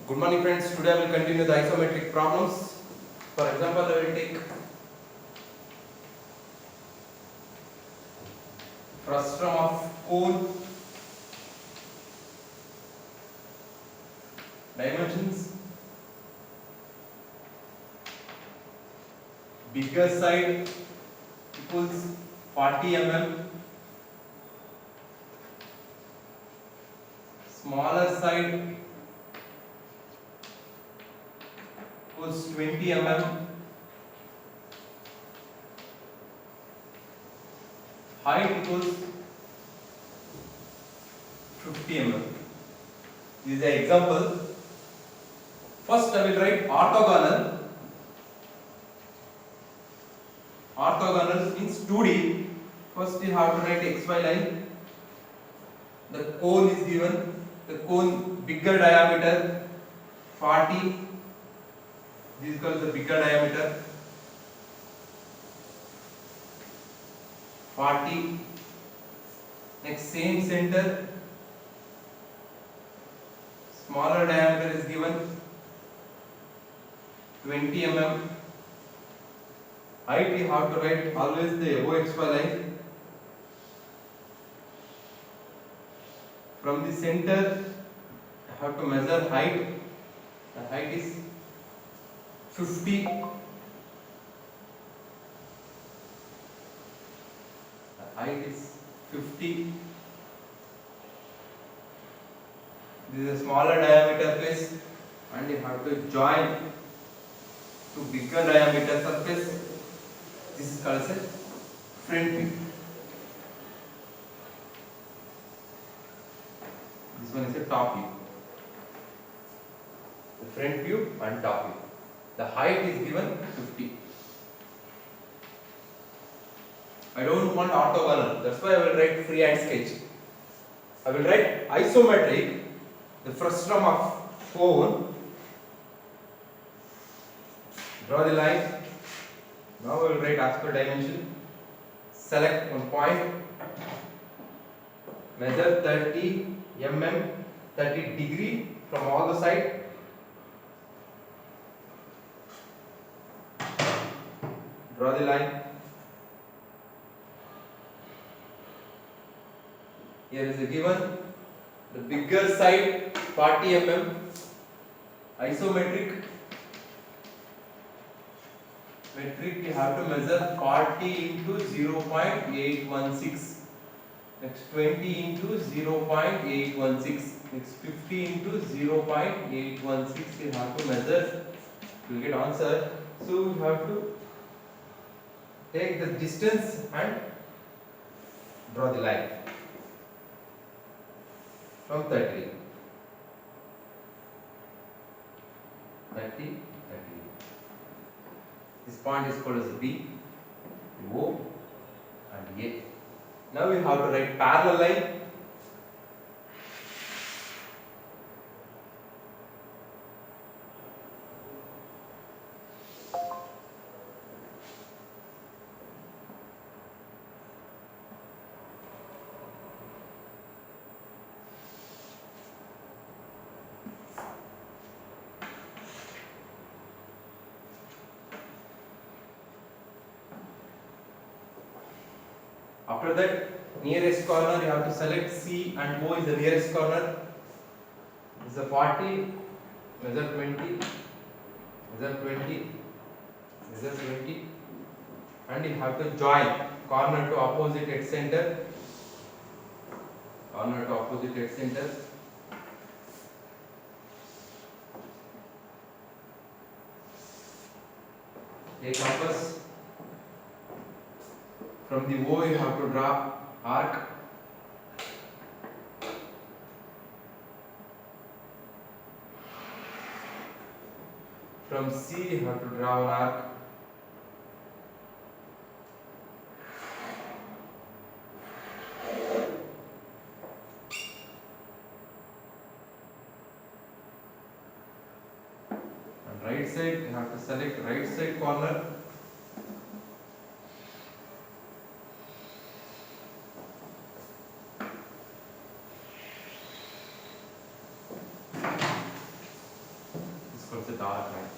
Good morning friends, today I will continue the isometric problems. For example, I will take frustum of cone, dimensions, bigger side equals 40 mm, smaller side equals 20 mm, height equals 50 mm. This is the example. First I will write orthogonal. Orthogonal means 2D. First you have to write xy line. The cone is given. The cone bigger diameter 40. This is called the bigger diameter 40. Next same center. Smaller diameter is given 20 mm. Height you have to write always the above xy line. From the center I have to measure height. The height is 50. The height is 50. This is a smaller diameter face and you have to join to bigger diameter surface. This is called as a front view. This one is a top view. The front view and top view. The height is given 50. I don't want orthogonal, that's why I will write freehand sketch. I will write isometric, the frustum of cone. Draw the line. Now I will write as per dimension. Select one point. Measure 30 mm, 30 degree from all the sides. Draw the line. Here is a given. The bigger side 40 mm. Isometric. Metric you have to measure 40 into 0.816. Next 20 into 0.816. Next 50 into 0.816 you have to measure. You will get answer. So you have to take the distance and draw the line from 30. 30. This point is called as B, O and A. Now we have to write parallel line. After that, nearest corner you have to select C and O is the nearest corner. This is a 40, measure 20, measure 20, measure 20, and you have to join corner to opposite at center. Corner to opposite at center. Take compass. From the O you have to draw arc. From C you have to draw an arc. On right side you have to select right side corner. called the dark line,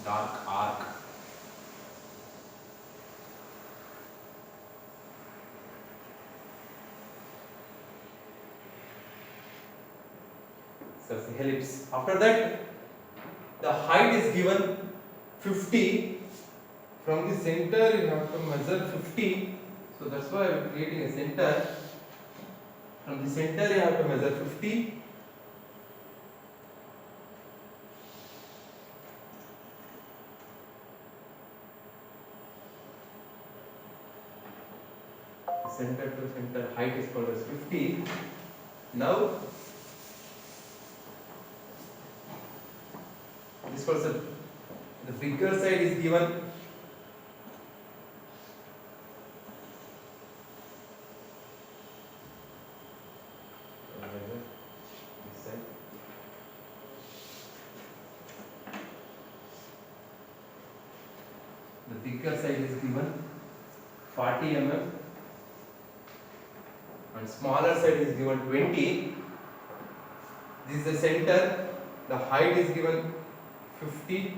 dark arc. So it's a ellipse. After that, the height is given 50. From the center, you have to measure 50. So that's why I am creating a center. From the center, you have to measure 50. Center to center height is called as 50. Now, this was the bigger side is given. This side. The bigger side is given 40 mm. And smaller side is given 20. This is the center. The height is given 50.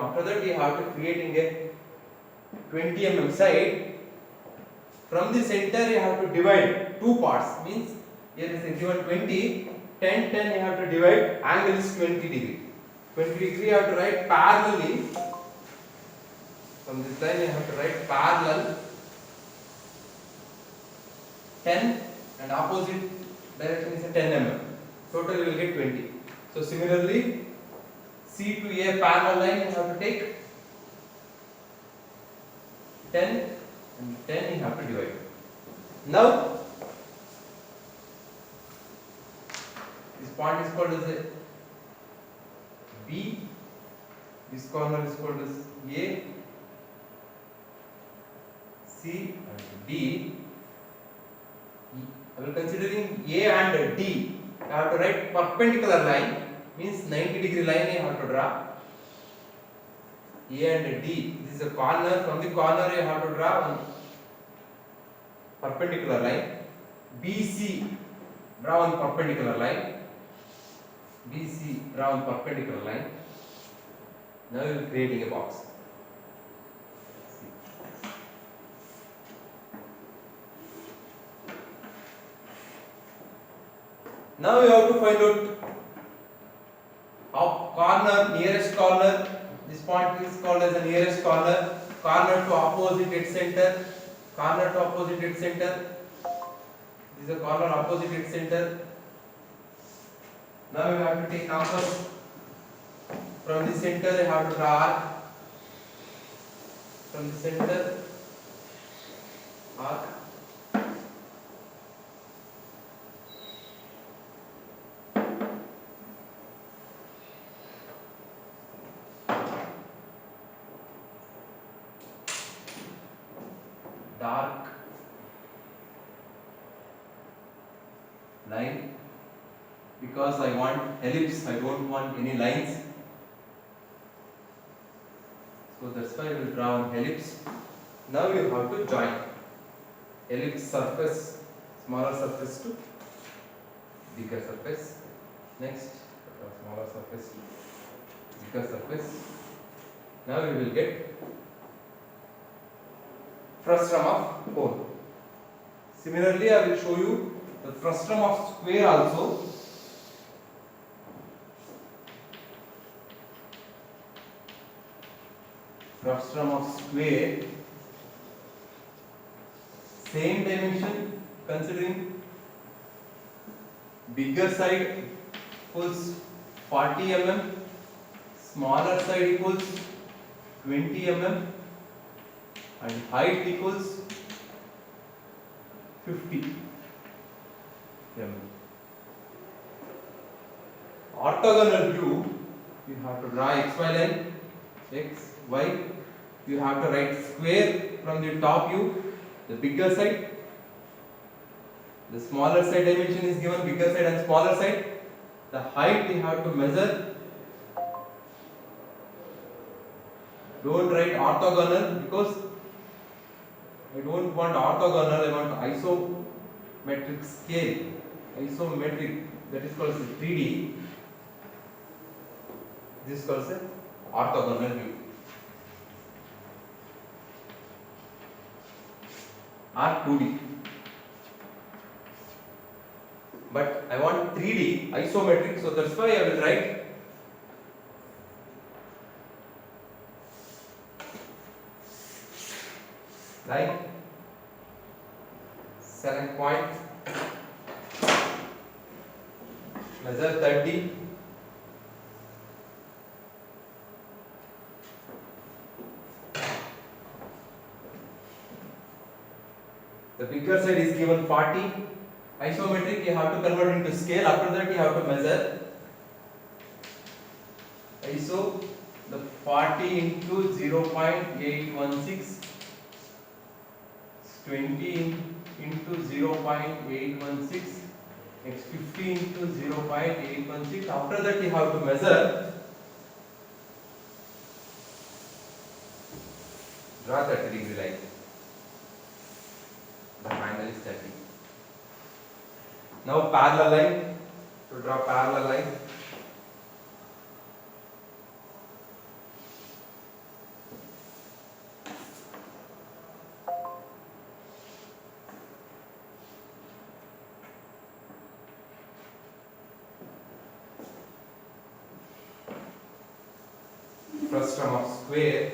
After that, we have to creating a 20 mm side. From the center, you have to divide two parts. Means here is given 20, 10, 10 you have to divide, angle is 20 degree. 20 degree you have to write parallelly. From this line you have to write parallel 10 and opposite direction is a 10 mm. Total you will get 20. So similarly, C to A parallel line you have to take 10 and 10 you have to divide. Now, this point is called as a B, this corner is called as A, C and D. I will considering A and D, I have to write perpendicular line, means 90 degree line you have to draw. A and D, this is a corner, from the corner you have to draw one perpendicular line. BC, draw one perpendicular line. BC, draw one perpendicular line. Now you are creating a box. Now you have to find out corner, nearest corner. This point is called as the nearest corner. Corner to opposite its center. Corner to opposite its center. This is a corner opposite its center. Now you have to take compass. From the center you have to draw arc. From the center, arc. Dark line, because I want ellipse, I don't want any lines, so that's why I will draw an ellipse. Now you have to join ellipse surface, smaller surface to bigger surface. Next, smaller surface to bigger surface. Now you will get frustum of cone. Similarly, I will show you the frustum of square also. Frustum of square, same dimension, considering bigger side equals 40 mm, smaller side equals 20 mm, and height equals 50 mm. Orthogonal view, you have to draw xy line, x, y. You have to write square from the top view, the bigger side. The smaller side dimension is given, bigger side and smaller side. The height you have to measure. Don't write orthogonal because I don't want orthogonal, I want isometric scale. Isometric, that is called as 3D. This is called as orthogonal view. Or 2D. But I want 3D isometric, so that's why I will write line, select point, measure 30, the bigger side is given 40. Isometric you have to convert into scale. After that you have to measure ISO the 40 into 0.816, 20 into 0.816, next 50 into 0.816. After that you have to measure, draw 30-degree line. The angle is 30. Now parallel line, to draw parallel line. First term of square.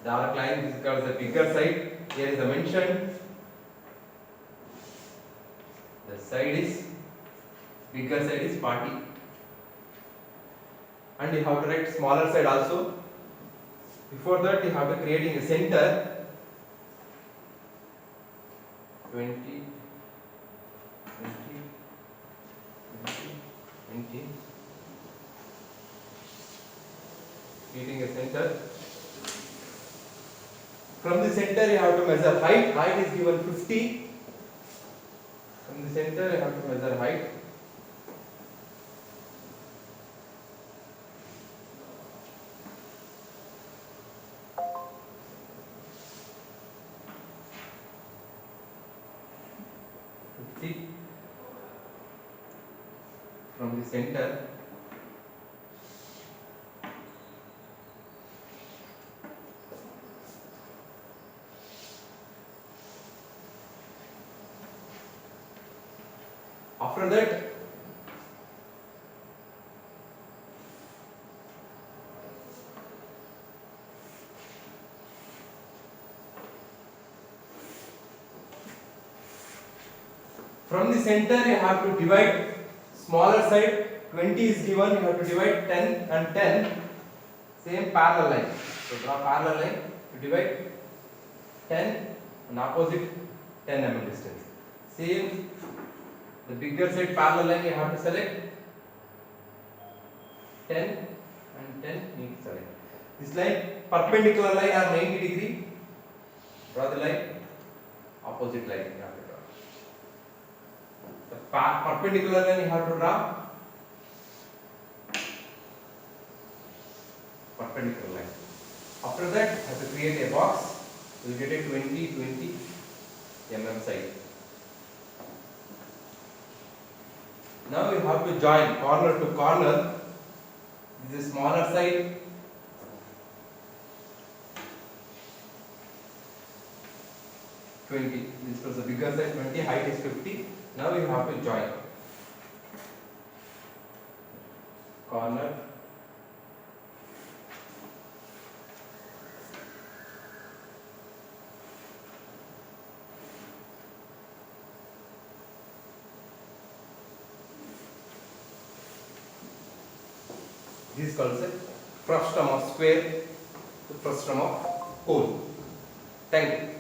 The arc line is called the bigger side. Here is the mention. The side is bigger side is 40. And you have to write smaller side also. Before that you have to creating a center. 20, 20, 20, 20. Creating a center. From the center you have to measure height. Height is given 50. From the center you have to measure height. From the center after that from the center you have to divide smaller side. 20 is given, you have to divide 10 and 10. Same parallel line. So draw parallel line to divide 10 and opposite 10 mm distance. Same, the bigger side parallel line you have to select 10 and 10 need to select. This line perpendicular line are 90 degree. Draw the line, opposite line you have to draw. The perpendicular line you have to draw perpendicular line. After that, you have to create a box. You will get a 20 mm side. Now you have to join corner to corner. This is smaller side. This was the bigger side. 20. Height is 50. Now you have to join corner. This is called the frustum of square, the frustum of cone. Thank you.